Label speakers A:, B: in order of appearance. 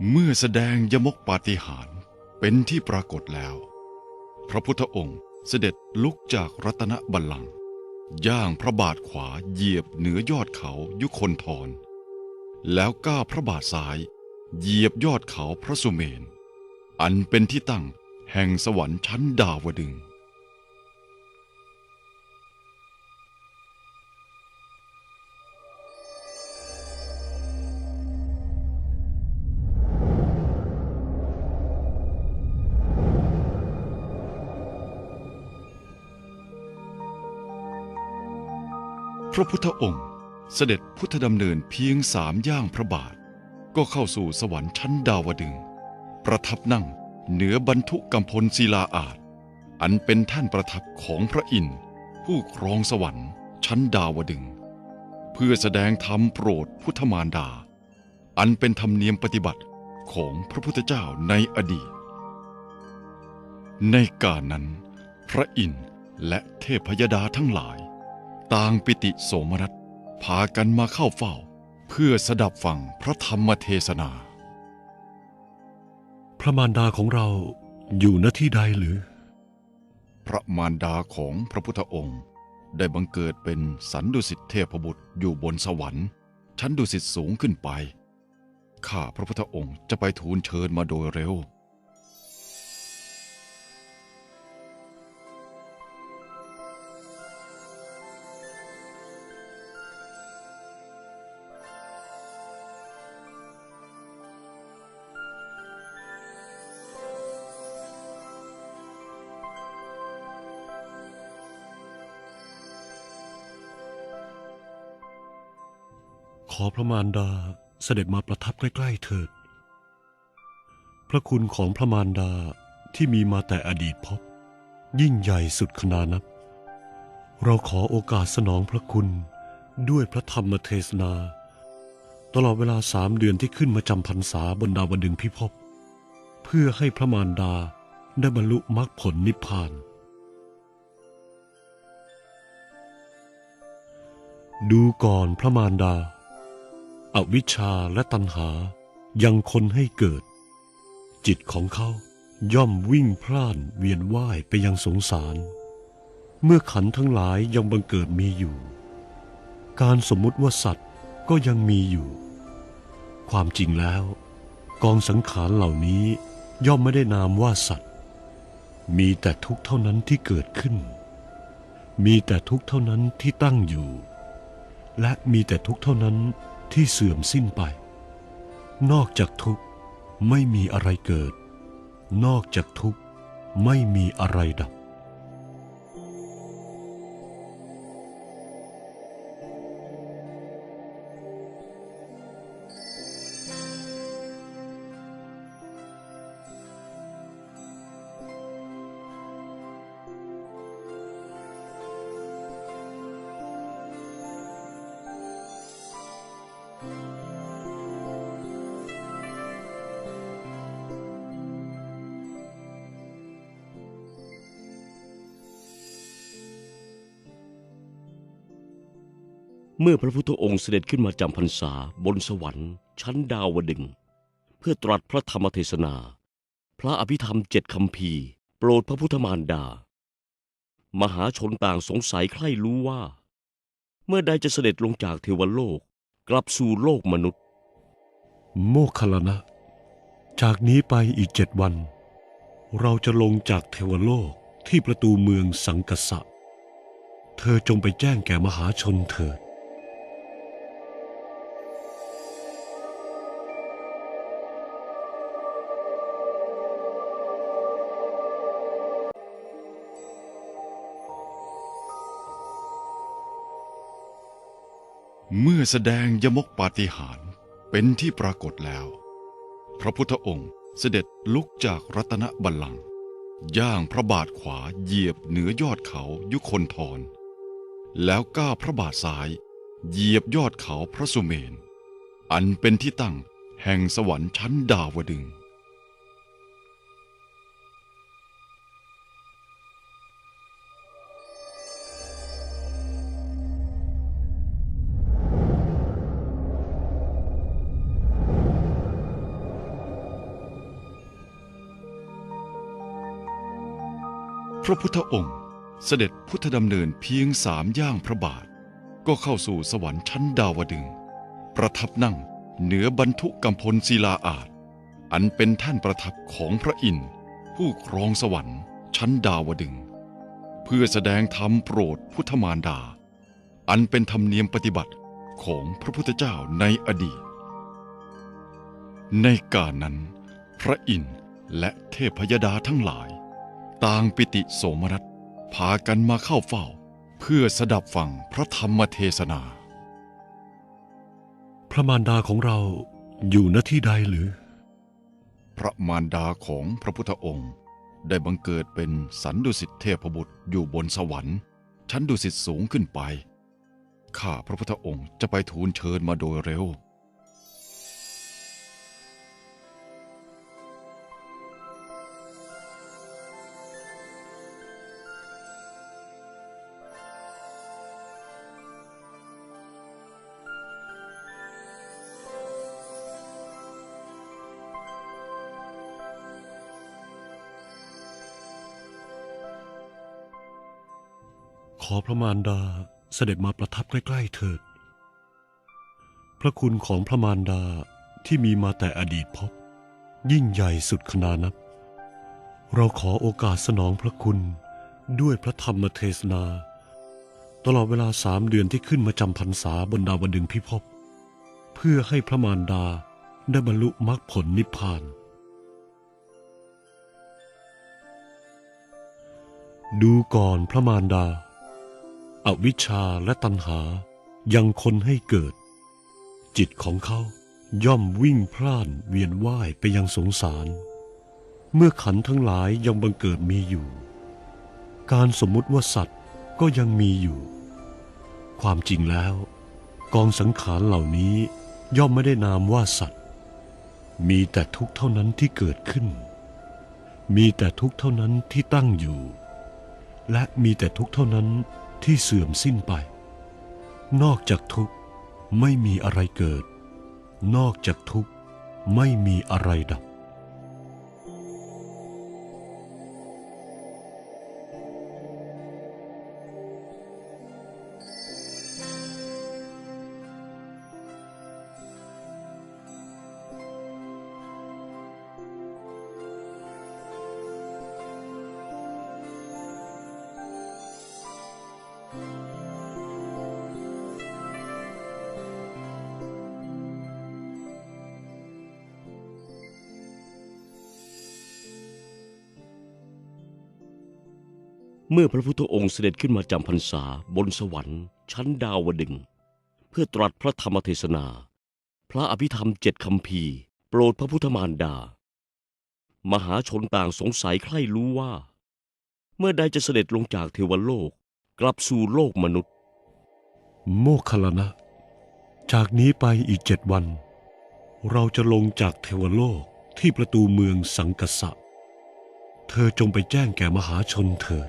A: เมื่อแสดงยมกปาฏิหาริย์เป็นที่ปรากฏแล้วพระพุทธองค์เสด็จลุกจากรัตนบัลลังก์ย่างพระบาทขวาเหยียบเหนือยอดเขายุคนธรแล้วก้าวพระบาทซ้ายเหยียบยอดเขาพระสุเมรุอันเป็นที่ตั้งแห่งสวรรค์ชั้นดาวดึงส์พระพุทธองค์เสด็จพุทธดำเนินเพียง3 ย่างพระบาทก็เข้าสู่สวรรค์ชั้นดาวดึงส์ประทับนั่งเหนือบรรทุกัมพลศิลาอาสน์อันเป็นแท่นประทับของพระอินทร์ผู้ครองสวรรค์ชั้นดาวดึงส์เพื่อแสดงธรรมโปรดพุทธมารดาอันเป็นธรรมเนียมปฏิบัติของพระพุทธเจ้าในอดีตในกาลนั้นพระอินทร์และเทพยดาทั้งหลายต่างปิติโสมนัสพากันมาเข้าเฝ้าเพื่อสดับฟังพระธรรมเทศนา
B: พระมารดาของเราอยู่ณที่ใดหรือ
A: พระมารดาของพระพุทธองค์ได้บังเกิดเป็นสันดุสิตเทพบุตรอยู่บนสวรรค์ชั้นดุสิตสูงขึ้นไปข้าพระพุทธองค์จะไปทูลเชิญมาโดยเร็ว
B: ขอพระมารดาเสด็จมาประทับใกล้ๆเถิดพระคุณของพระมารดาที่มีมาแต่อดีตพบยิ่งใหญ่สุดขนานับเราขอโอกาสสนองพระคุณด้วยพระธรรมเทศนาตลอดเวลา3 เดือนที่ขึ้นมาจำพรรษาบนดาวดึงส์พิภพเพื่อให้พระมารดาได้บรรลุมรรคผลนิพพานดูก่อนพระมารดาอวิชชาและตัณหายังคนให้เกิดจิตของเขาย่อมวิ่งพล่านเวียนว่ายไปยังสงสารเมื่อขันธ์ทั้งหลายยังบังเกิดมีอยู่การสมมุติว่าสัตว์ก็ยังมีอยู่ความจริงแล้วกองสังขารเหล่านี้ย่อมไม่ได้นามว่าสัตว์มีแต่ทุกข์เท่านั้นที่เกิดขึ้นมีแต่ทุกข์เท่านั้นที่ตั้งอยู่และมีแต่ทุกข์เท่านั้นที่เสื่อมสิ้นไปนอกจากทุกข์ไม่มีอะไรเกิดนอกจากทุกข์ไม่มีอะไรดับ
C: เมื่อพระพุทธองค์เสด็จขึ้นมาจำพรรษาบนสวรรค์ชั้นดาวดึงส์เพื่อตรัสพระธรรมเทศนาพระอภิธรรม7 คัมภีร์โปรดพระพุทธมารดามหาชนต่างสงสัยใคร่รู้ว่าเมื่อใดจะเสด็จลงจากเทวโลกกลับสู่โลกมนุษย์
B: โมคคัลลานะจากนี้ไปอีก7 วันเราจะลงจากเทวโลกที่ประตูเมืองสังกัสสะเธอจงไปแจ้งแก่มหาชนเถิด
A: เมื่อแสดงยมกปาฏิหาริย์เป็นที่ปรากฏแล้วพระพุทธองค์เสด็จลุกจากรัตนบัลลังก์ย่างพระบาทขวาเหยียบเหนือยอดเขายุคนธรแล้วก้าวพระบาทซ้ายเหยียบยอดเขาพระสุเมรุอันเป็นที่ตั้งแห่งสวรรค์ชั้นดาวดึงส์
B: พ
A: พระพุทธองค์เสด็จพุทธดำเนินเพียง3 ย่างพระบาทก็เข้าสู่สวรรค์ชั้นดาวดึงส์ประทับนั่งเหนือบรรทุกัมพลศิลาอาสน์อันเป็นแท่นประทับของพระอินทร์ผู้ครองสวรรค์ชั้นดาวดึงส์เพื่อแสดงธรรมโปรดพุทธมารดาอันเป็นธรรมเนียมปฏิบัติของพระพุทธเจ้าในอดีตในการนั้นพระอินทร์และเทพยดาทั้งหลายต่างปิติโสมนัสพากันมาเข้าเฝ้าเพื่อสดับฟังพระธรรมเทศนา
B: พระมารดาของเราอยู่ณที่ใดหรือ
A: พระมารดาของพระพุทธองค์ได้บังเกิดเป็นสันดุสิตเทพบุตรอยู่บนสวรรค์ชั้นดุสิตสูงขึ้นไปข้าพระพุทธองค์จะไปทูลเชิญมาโดยเร็ว
B: ขอพระมารดาเสด็จมาประทับใกล้ๆเถิดพระคุณของพระมารดาที่มีมาแต่อดีตพบยิ่งใหญ่สุดขนานับเราขอโอกาสสนองพระคุณด้วยพระธรรมเทศนาตลอดเวลา3 เดือนที่ขึ้นมาจำพรรษาบนดาวดึงส์พิภพเพื่อให้พระมารดาได้บรรลุมรรคผลนิพพานดูก่อนพระมารดาอวิชชาและตัณหายังคนให้เกิดจิตของเขาย่อมวิ่งพล่านเวียนว่ายไปยังสงสารเมื่อขันธ์ทั้งหลายยังบังเกิดมีอยู่การสมมุติว่าสัตว์ก็ยังมีอยู่ความจริงแล้วกองสังขารเหล่านี้ย่อมไม่ได้นามว่าสัตว์มีแต่ทุกข์เท่านั้นที่เกิดขึ้นมีแต่ทุกข์เท่านั้นที่ตั้งอยู่และมีแต่ทุกข์เท่านั้นที่เสื่อมสิ้นไปนอกจากทุกข์ไม่มีอะไรเกิดนอกจากทุกข์ไม่มีอะไรดับ
C: เมื่อพระพุทธองค์เสด็จขึ้นมาจำพรรษาบนสวรรค์ชั้นดาวดึงส์เพื่อตรัสพระธรรมเทศนาพระอภิธรรม7 คัมภีร์โปรดพระพุทธมารดามหาชนต่างสงสัยใคร่รู้ว่าเมื่อใดจะเสด็จลงจากเทวโลกกลับสู่โลกมนุษย์
B: โมคคัลลานะจากนี้ไปอีก7 วันเราจะลงจากเทวโลกที่ประตูเมืองสังกัสสะเธอจงไปแจ้งแก่มหาชนเถิด